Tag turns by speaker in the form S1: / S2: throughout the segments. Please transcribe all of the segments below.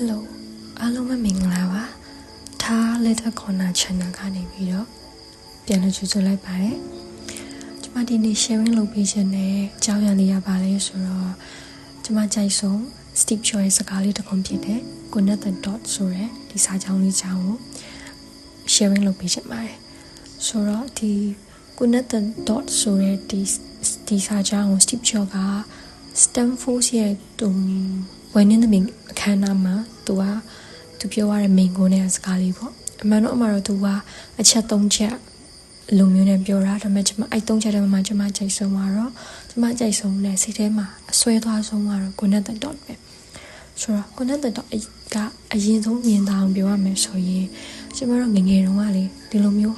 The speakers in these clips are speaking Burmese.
S1: Hello အားလုံးပဲမင်္ဂလာပါထား Little Corner Channel ကနေပြီးတော့ပြန်လည်ကြိုဆိုလိုက်ပါတယ်ကျွန်မဒီနေ့ sharing လုပ်ပေးခြင်းနဲ့အကြောင်းအရာလေးရပါလဲဆိုတော့ကျွန်မကြိုက်ဆုံး Steve Jobs ရဲ့စကားလေးတစ်ခုဖြစ်တဲ့ Connect the Dot ဆိုတဲ့ဒီစာကြောင်းလေးကို sharing လုပ်ပေးခြင်းပါတယ်ဆိုတော့ဒီ Connect the Dot ဆိုတဲ့ဒီစာကြောင်းကို Steve Jobs က Stanford ရဲ့ဝင်နေတဲ့မိအခမ်းအနားမှာသူပြောရတဲ့မိန်ကုန်းနဲ့စကားလေးပေါ့အမှန်တော့သူကအချက်၃ချက်လိုမျိုးနဲ့ပြောတာဒါပေမဲ့ကျွန်မအဲ့၃ချက်ထဲမှာကျွန်မကြိုက်ဆုံးကတော့ကျွန်မကြိုက်ဆုံးနဲ့စိတ်ထဲမှာအဆွဲသွားဆုံးကတော့ Connect the Dot ပဲဆိုတော့ Connect the Dot ကအရင်ဆုံးမြင်တာအောင်ပြောရမယ်ဆိုရင်ကျွန်မတို့ငယ်ငယ်တုန်းကလေဒီလိုမျိုး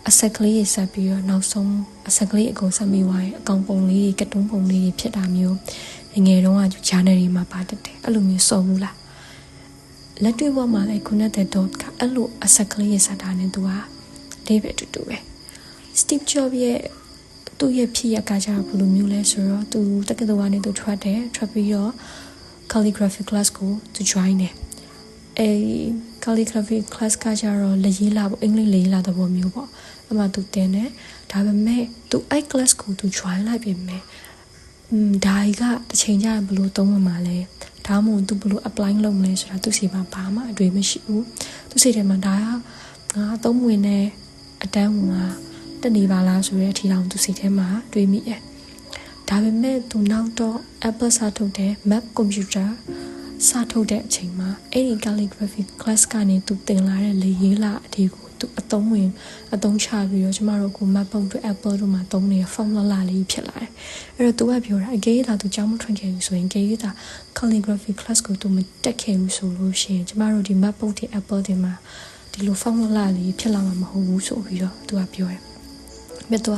S1: အဆက်ကလေးတွေဆက်ပြီးတော့နောက်ဆုံးအဆက်ကလေးအကုန်ဆက်ပြီးသွားရင်အကောင်ပုံလေးတွေကတုံးပုံလေးတွေဖြစ်တာမျိုးငယ်တုန်းကဂျာနယ်တွေမှာပါတတ်တယ်အဲ့လိုမျိုးစော်ဘူးလားလက်တွေ့ဘဝမှာလည်း Connect the Dot ကအဲ့လိုအဆက်ကလေးရစတာနဲ့သူကအသေးပဲတူတူပဲ Steve Jobs ရဲ့သူ့ရဲ့ဖြစ်ရကကြဘယ်လိုမျိုးလဲဆိုတော့သူတက္ကသိုလ်ကနေသူထွက်ပြီးတော့ calligraphy class ကိုသူ join တယ်အဲ calligraphy class ကကြတော့လက်ရေးလာပေါ့အင်္ဂလိပ်လက်ရေးလာတဲ့ပုံမျိုးပေါ့အမှသူတင်တယ်ဒါပေမဲ့သူအဲ့ class ကိုသူ join လိုက်ပြီမယ်ဒါကြီးကတစ်ချိန်ကျရင်ဘယ်လိုသုံးမှာလဲဒါမှမဟုတ်သူဘယ်လို apply လုပ်မလဲဆိုတာသူစီမှာဘာမှအတွေ့မရှိဘူးသူစိတ်ထဲမှာဒါကငါသုံးဝင်တဲ့အတန်းကတက်နေပါလားဆိုတဲ့အထီတောင်သူစိတ်ထဲမှာတွေးမိတယ်ဒါပေမဲ့သူနောက်တော့ Apple စထုတ်တဲ့ Mac computer စထုတ်တဲ့အချိန်မှာအဲ့ဒီ calligraphy class ကနေသူသင်လာတဲ့လေရေးလာအဒီကိုသူအသုံးချပြီးတော့ကျမတို့ကို MacBook တွေ Apple တို့မှာသုံးနေတဲ့ formula လေးဖြစ်လာတယ်အဲ့တော့သူကပြောတာအကေးဒါသူကြောင်းမထွက်ခဲ့ဘူးဆိုရင်အကေးဒါ calligraphy class ကိုသူမတက်ခဲ့ဘူးဆိုလို့ရှိရင်ကျမတို့ဒီ MacBook တွေ Apple တွေမှာဒီလို formula လေးဖြစ်လာမှာမဟုတ်ဘူးဆိုပြီးတော့သူကပြောတယ်မြတ်သူက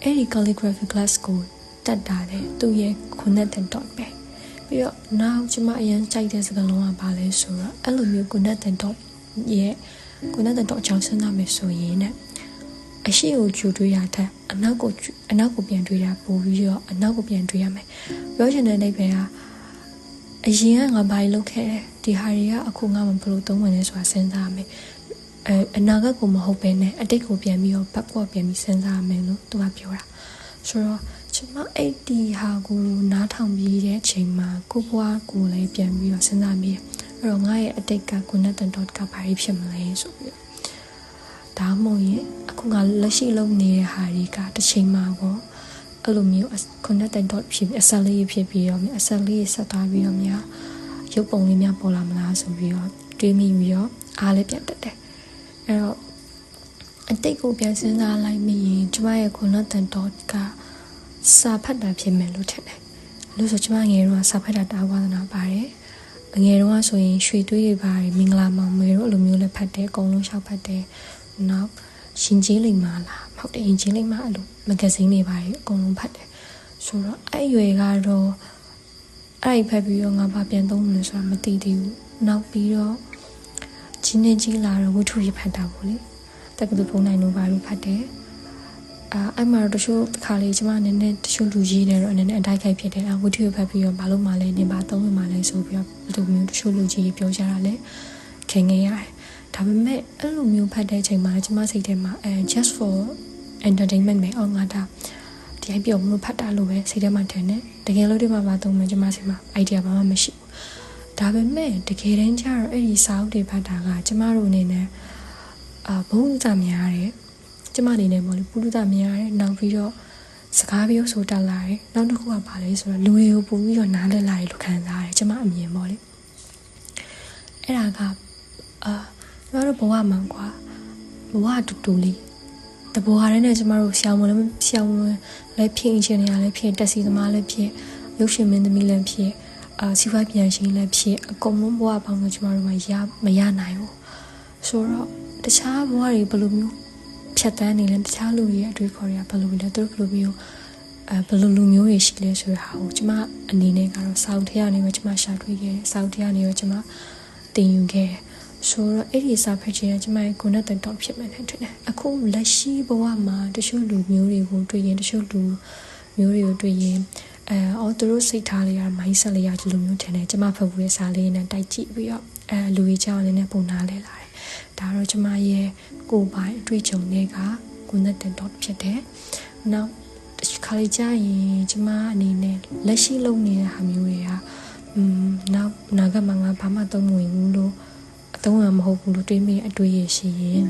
S1: အဲ့ဒီ calligraphy class ကိုတက်တာတဲ့သူရဲ့ Connect the Dot ပဲပြီးတော့နောက်ကျမအရင်ကြိုက်တဲ့စကားလုံးကဘာလဲဆိုတော့အဲ့လိုမျိုး Connect the Dot ရဲ့Connect the Dot ကြောင့်စဉ်းစားမယ်ဆိုရင်အရှိကိုကြိုတွေးရတဲ့အနောက်ကိုပြန်တွေးရပို့ပြီးတော့အနောက်ကိုပြန်တွေးရမယ်ပြောချင်တဲ့အိဗယ်ကအရင်ကငါဘာလုပ်ခဲ့တယ်ဒီဟာတွေကအခုငါမဘလို့သုံးဝင်လဲဆိုတာစဉ်းစားရမယ်အနာဂတ်ကိုမဟုတ်ဘဲနဲ့အတိတ်ကိုပြန်ပြီးတော့ backward ပြန်ပြီးစဉ်းစားရမယ်လို့သူကပြောတာဆိုတော့ကျွန်မအဲ့ဒီဟာကိုနားထောင်ပြီးတဲ့အချိန်မှာကိုဘွားကိုလည်းပြန်ပြီးတော့စဉ်းစားမိတယ်အဲ့တော့ငါရဲ့အတိတ်က Connect the Dot ကဘာဖြစ်မလဲဆိုပြီးဒါမှမဟုတ်ရင်အခုငါလက်ရှိလုပ်နေတဲ့ဟာတွေကတစ်ချိန်မှာပေါ့အဲ့လိုမျိုး Connect the Dot ဖြစ်ပြီးအဆက်လေးဖြစ်ပြီးတော့အဆက်လေးဆက်သွားပြီးတော့များရုပ်ပုံလေးများပေါ်လာမလားဆိုပြီးတော့တွေးမိပြီးတော့အားလည်းပြန်တက်တယ်အဲ့တော့အတိတ်ကိုပြန်စဉ်းစားလိုက်မိရင်ကျမရဲ့ Connect the Dot ကစာဖတ်တာဖြစ်မယ်လို့ထင်တယ်လို့ဆိုကျမငယ်တော့စာဖတ်တာတာဝါသနာပါတယ်ငယ်တော့ဆိုရင်ရွှေတွေးတွေပါတယ်မင်္ဂလာမောင်မေတို့အဲ့လိုမျိုးလည်းဖတ်တယ်အကုန်လုံးရှောက်ဖတ်တယ်နောက်ရှင်ကြီးလိမ္မာလားမဟုတ်တယ်ရင်ကြီးလိမ္မာအဲ့လိုမဂ္ဂဇင်းတွေပါတယ်အကုန်လုံးဖတ်တယ်ဆိုတော့အဲ့ရွယ်ကတော့အဲ့ဖတ်ပြီးတော့ငါဘာပြန်သုံးမလဲဆိုတာမသိသေးဘူးနောက်ပြီးတော့ကြီးနေကြီးလာတော့ဝတ္ထုတွေဖတ်တာပေါ့လေတက္ကသိုလ်ဖုန်းနိုင်လို့ဘာလို့ဖတ်တယ်အဲ့မှာတော့တချို့ခါလေးကျမအနေနဲ့တချို့လူကြီးတွေတော့အနေနဲ့အတိုက်ခိုက်ဖြစ်တယ်ဝတ္ထုဖတ်ပြီးတော့ဘာလို့မှလဲနေပါသုံးမှလဲဆိုပြီးတော့ဒီလိုမျိုးတချို့လူကြီးပြောကြတာလေခင်ငယ်ရတယ်ဒါပေမဲ့အဲ့လိုမျိုးဖတ်တဲ့အချိန်မှာကျမစိတ်ထဲမှာjust for entertainment ပဲငါဒါဒီအပြောမလို့ဖတ်တာလို့ပဲစိတ်ထဲမှာထင်တယ်တကယ်လို့ဒီမှာသုံးမယ်ကျမစိတ်မှာ idea ဘာမှမရှိဘူးဒါပေမဲ့တကယ်တမ်းကျတော့အဲ့ဒီစာအုပ်တွေဖတ်တာကကျမတို့အနေနဲ့ဘုံစများတယ်ကျမအနေနဲ့ပေါ့လေပုလူသားများတယ်နောက်ပြီးတော့စကားပြောဆိုတတ်လာတယ်နောက်တစ်ခုကဘာလဲဆိုတော့လူတွေကိုပို့ပြီးတော့နားလည်လာတယ်လို့ခံစားရတယ်ကျမအမြင်ပေါ့လေအဲ့ဒါကကျမတို့ဘဝမှာကွာဘဝတူတူလေးတဘဝရဲနဲ့ကျမတို့ရှောင်းဝင်လည်းဖြစ်အချင်းတွေကလည်းဖြစ်တက်စီသမားလည်းဖြစ်ရုပ်ရှင်မင်းသမီးလည်းဖြစ်စီးပွားပြန်ရှင်လည်းဖြစ်အကုန်လုံးဘဝပေါင်းလို့ကျမတို့မရနိုင်ဘူးဆိုတော့တခြားဘဝတွေဘယ်လိုမျိုးဖြတ်တန်းနေလဲတခြားလူတွေရဲ့အတွေ့အခေါ်တွေကဘယ်လိုလဲသူတို့ဘယ်လိုမျိုးဘယ်လိုလူမျိုးတွေရှိလဲဆိုတဲ့ဟာကိုကျမအနေနဲ့ကတော့စာအုပ်ထဲကနေပဲကျမရှာတွေ့ခဲ့တယ်စာအုပ်ထဲကနေပဲကျမသင်ယူခဲ့တယ်ဆိုတော့အဲ့ဒီစာဖတ်ခြင်းကကျမရဲ့ Connect the Dot ဖြစ်မယ်ထင်တယ်အခုလက်ရှိဘဝမှာတချို့လူမျိုးတွေကိုတွေ့ရင်တချို့လူမျိုးတွေကိုတွေ့ရင် အော်သူတို့စိတ်ထားလေးရ mindset လေးရဒီလိုမျိုးထင်တယ်ကျမဖတ်ဖို့ရဲ့စာလေးနဲ့တိုက်ကြည့်ပြီးတော့လူကြီးကြောင်လည်းနဲ့ပုံနာလဲလာတယ်ဒါတော့ကျမရဲ့ကိုယ်ပိုင်အတွေ့အကြုံတွေကကိုနဲ့တင်တော့ဖြစ်တယ်နောက်ခါလေးကြာရင်ကျမအနေနဲ့လက်ရှိလုပ်နေတဲ့ဟာမျိုးတွေကနောက်နာကမှငါဘာမှသုံးမဝင်ဘူးလို့အသုံးရမဟုတ်ဘူးလို့တွေးမိအတွေ့ရရှိရင်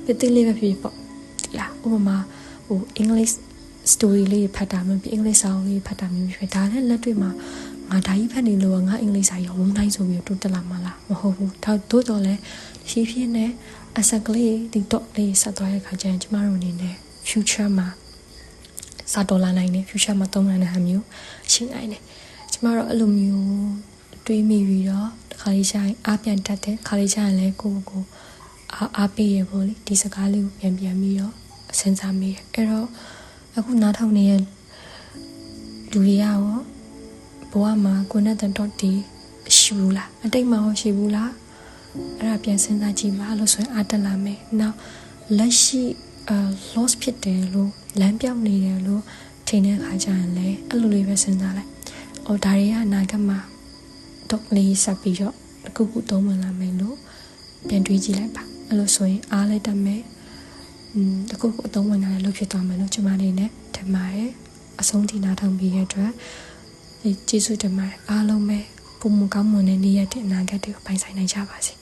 S1: တိတိလေးပဲဖြစ်ပေါ့လာဥပမာဟို English story လေးဖတ်တာမျိုးပြီး English စာအုပ်လေးဖတ်တာမျိုးဖြစ်ဒါလည်းလက်တွေ့မှာငါဓာကြီးဖတ်နေလို့ငါ English စာရောဝုန်းတိုင်းဆိုပြီးတိုးတက်လာမှာလားမဟုတ်ဘူးဒါတို့တော့လဲရှင်းပြနေအစကလေးဒီတော့လေးဆက်သွားတဲ့ခါကျရင်ကျမတို့အနေနဲ့ future မှာစာတော်လာနိုင်တယ် future မှာသုံးနိုင်တဲ့ဟာမျိုးရှင်းနိုင်တယ်ကျမတို့အဲ့လိုမျိုးတွေးမိပြီးတော့ခါလေးချိုင်းအားပြန်တက်တယ်ခါလေးချိုင်းလည်းကိုအားပေးရပေါ့လေဒီစကားလေးကိုပြန်ပြီးတော့စဉ်းစားမိတယ်အဲ့တော့အခုနားထောင်နေတဲ့လူတွေရောဘဝမှာကိုနဲ့တန်တော့ဒီရှိဘူးလားအတိတ်မှာရှိဘူးလားအဲ့ဒါပြန်စဉ်းစားကြည့်ပါလို့ဆိုရင်အားတက်လာမယ်နောက်လက်ရှိ loss ဖြစ်တယ်လို့လမ်းပြောင်းနေတယ်လို့ထင်တဲ့အခါကျရင်လည်းအဲ့လိုလေးပဲစဉ်းစားလိုက်။ဒါတွေကအနာဂတ်မှာတော့လေးဆက်ပြီးတော့အခုသုံးဝင်လာမယ်လို့ပြန်တွေးကြည့်လိုက်ပါ။အဲ့လိုဆိုရင်အားလိုက်တတ်မယ်။အခုအသုံးဝင်လာတယ်လို့ဖြစ်သွားမယ်လို့ကျွန်မအနေနဲ့ထင်ပါတယ်။အဆုံးထိနားထောင်ပြီးရတဲ့ကျေးဇူးတင်ပါတယ်အားလုံးပဲပုံမကောင်းမွန်တဲ့နေ့ရက်တဲ့အနာဂတ်တွေကိုပိုင်ဆိုင်နိုင်ကြပါစေ။